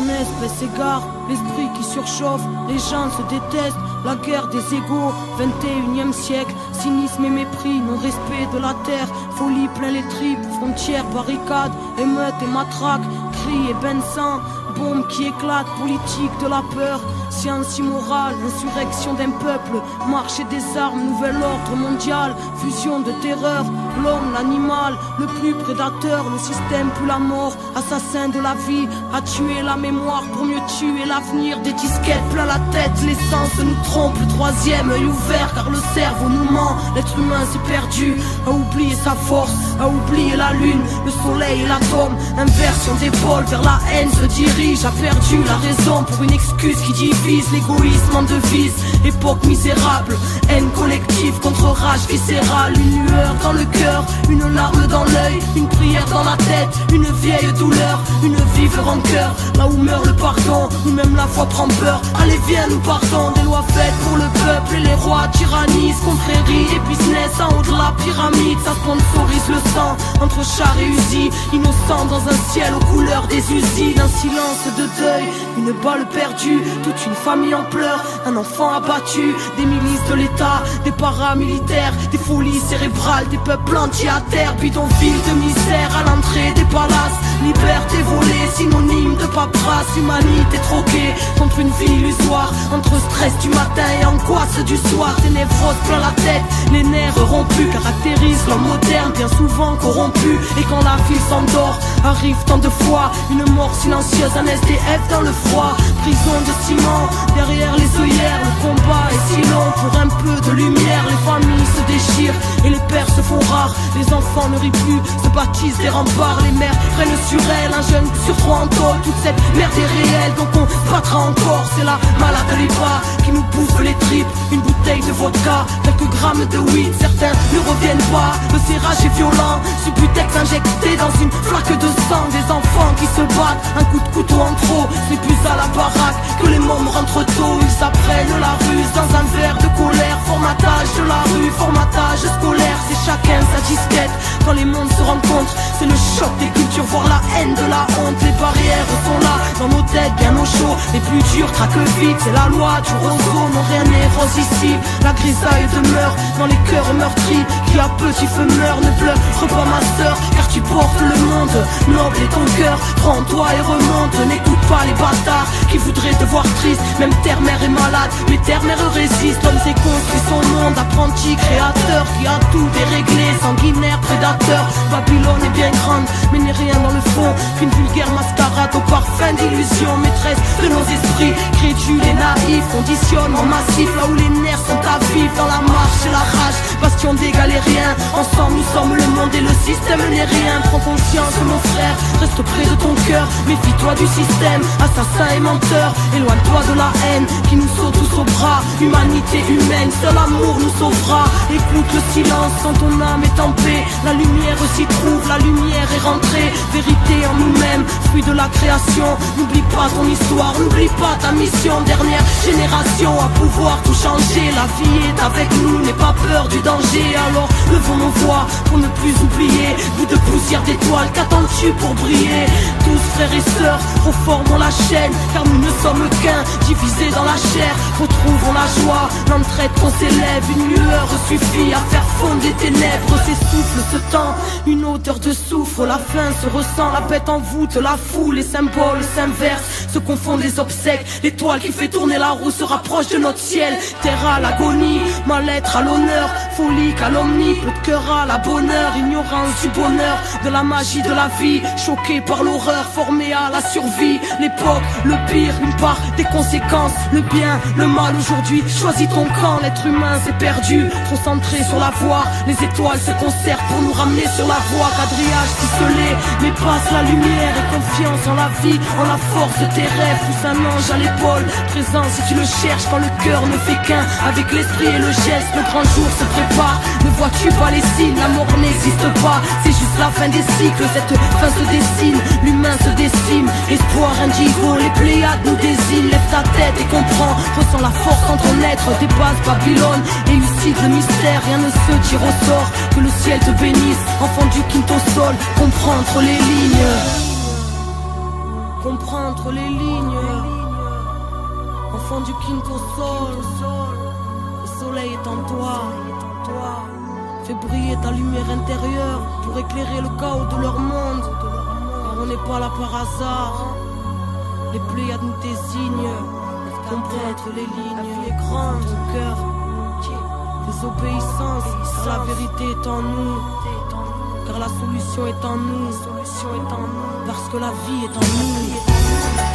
ton espèce s'égare, l'esprit qui surchauffe, les gens se détestent, la guerre des égaux, 21e siècle, cynisme et mépris, non-respect de la terre, folie plein les tripes, frontières, barricades, émeutes et matraques, cris et bains de sang, bombes qui éclatent, politique de la peur, science immorale, insurrection d'un peuple, marché des armes, nouvel ordre mondial, fusion de terreur, l'homme, l'animal, le plus prédateur, le système plus la mort, assassin de la vie, a tué la mémoire pour mieux tuer l'avenir, des disquettes plein la tête, l'essence nous trompe, le troisième œil ouvert car le cerveau nous ment, l'être humain s'est perdu, a oublié sa force, a oublié la lune, le soleil et l'atome, inversion d'épaule vers la haine se dirige, a perdu la raison pour une excuse qui divise, l'égoïsme en devise, époque misérable, haine collective contre rage viscérale, une lueur dans le cœur, une larme dans l'œil, une prière dans la tête, une vieille douleur, une vive rancœur, là où meurt le pardon, où même la foi prend peur, allez viens nous partons, des lois faites pour le peuple et les rois tyrannisent, confrérie et business en haut de la pyramide, ça sponsorise le sang, entre chars et usines, innocents dans un ciel aux couleurs des usines, un silence de deuil, une balle perdue, toute une famille en pleurs, un enfant abattu, des milices de l'État, des paramilitaires, des folies cérébrales, des peuples entiers à terre, bidonville de misère à l'entrée des palaces, liberté volée, synonyme de paperasse, humanité troquée contre une vie illusoire, entre stress du matin et angoisse du soir, des névroses plein la tête, les nerfs rompus caractérisent l'homme moderne, bien souvent corrompu, et quand la ville s'endort, arrive tant de fois, une mort silencieuse, un SDF dans le froid, prison de ciment, derrière les œillères, le combat est si long, pour un peu de lumière, les familles se déchirent, et les pères se font rares, les enfants ne rient plus, se baptisent des remparts, les mères prennent sur elles, un jeune sur trois en tôle, toute cette merde est réelle, donc on battra encore, c'est la malade de l'Iba qui nous bouffe les tripes, une bouteille de vodka, quelques grammes de weed, certains ne reviennent pas, le serrage est violent, Subutex injecté dans une flaque de sang, des enfants qui se battent, un coup de couteau en trop, c'est plus à la baraque que les mômes rentrent tôt, ils apprennent la ruse dans un verre de colère, formatage de la rue, formatage scolaire, c'est chacun sa disquette, quand les mondes se rencontrent, c'est le choc des cultures, voire la haine de la honte, les barrières sont là, dans nos têtes bien au chaud, les plus durs craquent vite, c'est la loi du roseau, non rien n'est rose ici, la grisaille demeure dans les cœurs meurtris, qui à petit feu meurt, ne pleure pas ma sœur, car tu portes le monde, noble est ton cœur, prends-toi et remonte, n'écoute pas les bâtards, qui voudraient te voir triste, même terre-mère est malade, mais terre-mère résiste, l'homme s'est construit son monde, apprenti créateur, qui a tout déréglé, sanguinaire, prédateur, Babylone est bien grande, mais n'est rien dans le fond, qu'une vulgaire mascarade au parfum d'illusion, maîtresse de nos esprits, crédules et naïfs, conditionnement massif, là où les nerfs sont à vivre, dans la marche et la rage, bastion d'égal et rien, ensemble nous sommes le monde et le système n'est rien, prends conscience mon frère, reste près de ton cœur, méfie-toi du système, assassin et menteur, éloigne-toi de la haine, qui nous saute tous au bras, humanité humaine, seul amour nous sauvera, écoute le silence quand ton âme est en paix, la lumière s'y trouve, la lumière est rentrée, vérité en nous-mêmes, fruit de la création, n'oublie pas ton histoire, n'oublie pas ta mission, dernière génération à pouvoir tout changer, la vie est avec nous, n'aie pas peur du danger, alors levons nos voix pour ne plus oublier, bout de poussière d'étoiles, qu'attends-tu pour briller, tous frères et sœurs, reformons la chaîne, car nous ne sommes qu'un, divisés dans la chair, retrouvons la joie, l'entraide qu'on s'élève, une lueur suffit à faire fondre les ténèbres, s'essouffle ce temps, une odeur de soufre, la faim se ressent, la bête en voûte, la foule, les symboles s'inversent, se confondent les obsèques, l'étoile qui fait tourner la roue se rapproche de notre ciel, terre à l'agonie, mal-être à l'honneur, folie, calomnie, peu de cœur à la bonheur, ignorance du bonheur, de la magie de la vie, choqué par l'horreur, formé à la survie, l'époque, le pire, une part des conséquences, le bien, le mal aujourd'hui, choisis ton camp, l'être humain s'est perdu, trop centré sur la voie, les étoiles se concertent pour nous ramener sur la voie, quadrillage ficelé, mais passe la lumière et confiance en la vie, en la force de tes rêves, pousse un ange à l'épaule, présent si tu le cherches quand le cœur ne fait qu'un, avec l'esprit et le geste, le grand jour se prépare, ne vois-tu pas les signes, la mort n'existe pas, c'est juste la fin des cycles, cette fin se dessine, l'humain se décime, espoir indigo, les Pléiades nous désignent, lève ta tête et comprends, ressens la force en ton être, dépasse Babylone, élucide le mystère, rien ne se tire au sort, que le ciel te bénisse, enfant du quinto sol, comprends entre les lignes, comprends entre entre les lignes. Enfant du quinto sol, le soleil est en toi. Fais briller ta lumière intérieure pour éclairer le chaos de leur monde. Car on n'est pas là par hasard. Les Pléiades nous désignent. Comprends entre les lignes. La vie est grande, ton cœur. Désobéissance, car la vérité est en nous. Car la solution est en nous. Parce que la vie est en nous.